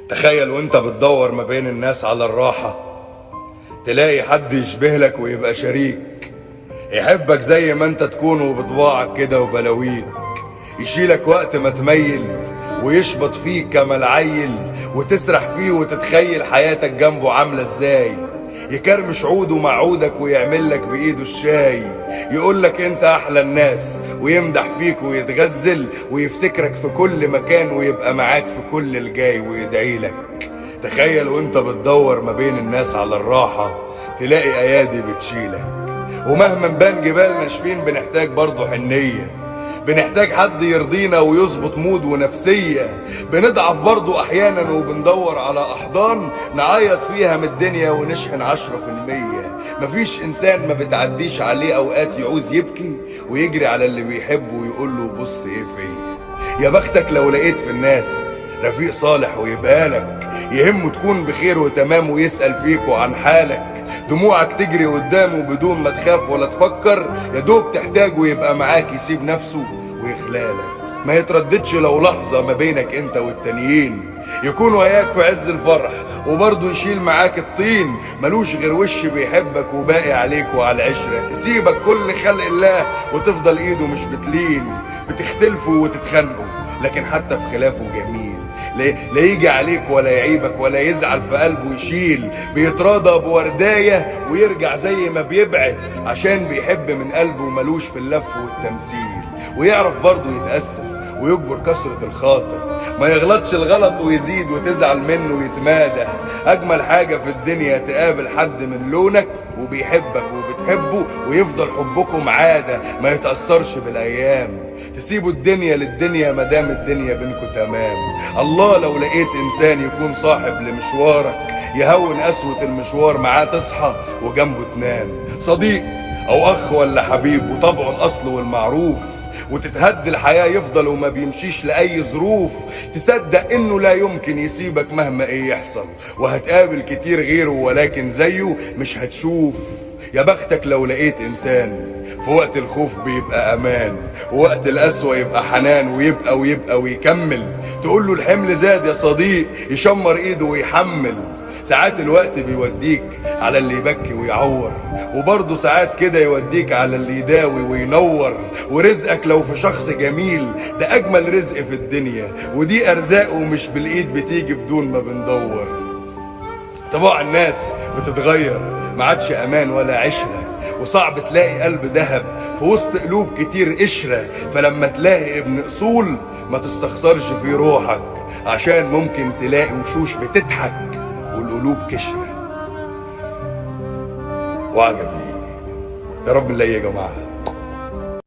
تخيل وانت بتدور ما بين الناس على الراحة، تلاقي حد يشبه لك ويبقى شريك، يحبك زي ما انت تكون وبطباعك كده وبلاويك، يشيلك وقت ما تميل ويشبط فيك كما العيل، وتسرح فيه وتتخيل حياتك جنبه عاملة ازاي، يكرمش عوده مع عودك ويعمل لك بايده الشاي، يقول لك انت احلى الناس ويمدح فيك ويتغزل ويفتكرك في كل مكان ويبقى معاك في كل الجاي ويدعي لك. تخيل وانت بتدور ما بين الناس على الراحة، تلاقي ايادي بتشيلك، ومهما نبان جبال ناشفين بنحتاج برضه حنية، بنحتاج حد يرضينا ويظبط مود ونفسية، بنضعف برضو احيانا وبندور على احضان نعيط فيها من الدنيا ونشحن 10%. مفيش انسان ما بتعديش عليه اوقات يعوز يبكي ويجري على اللي بيحبه ويقول له بص ايه فيا. يا بختك لو لقيت في الناس رفيق صالح ويبقى لك، يهمه تكون بخير وتمام ويسأل فيك وعن حالك، دموعك تجري قدامه بدون ما تخاف ولا تفكر، يا دوب تحتاجه يبقى معاك يسيب نفسه ويخلالك، ما يترددش لو لحظة ما بينك انت والتانيين، يكون وياك في عز الفرح وبرضه يشيل معاك الطين، ملوش غير وش بيحبك وباقي عليك وعلى العشرة، تسيبك كل خلق الله وتفضل ايده مش بتلين، بتختلفوا وتتخانقوا لكن حتى في خلافه جميل، لا يجي عليك ولا يعيبك ولا يزعل في قلبه يشيل، بيتراضى بورداية ويرجع زي ما بيبعد عشان بيحب من قلبه وملوش في اللف والتمثيل، ويعرف برضه يتأسف ويجبر كسرة الخاطر، ما يغلطش الغلط ويزيد وتزعل منه ويتمادى. أجمل حاجة في الدنيا تقابل حد من لونك وبيحبك وبتحبه ويفضل حبكم عادة ما يتأثرش بالأيام، تسيبوا الدنيا للدنيا مدام الدنيا بينكم تمام. الله لو لقيت إنسان يكون صاحب لمشوارك يهون قسوة المشوار، معاه تصحى وجنبه تنام، صديق أو أخ ولا حبيب وطبعه الأصل والمعروف، وتتهد الحياة يفضل وما بيمشيش لأي ظروف، تصدق إنه لا يمكن يسيبك مهما إيه يحصل، وهتقابل كتير غيره ولكن زيه مش هتشوف. يا بختك لو لقيت إنسان في وقت الخوف بيبقى أمان، ووقت القسوة يبقى حنان، ويبقى ويكمل، تقول له الحمل زاد يا صديق يشمر إيده ويحمل. ساعات الوقت بيوديك على اللي يبكي ويعور، وبرضه ساعات كده يوديك على اللي يداوي وينور، ورزقك لو في شخص جميل ده أجمل رزق في الدنيا، ودي أرزاق ومش بالإيد بتيجي بدون ما بندور. طباع الناس بتتغير، ما عادش أمان ولا عشرة، وصعب تلاقي قلب دهب في وسط قلوب كتير قشرة، فلما تلاقي ابن أصول ما تستخسرش في روحك، عشان ممكن تلاقي وشوش بتضحك والقلوب كشرة. وعجبي يا رب نلاقي يا جماعة.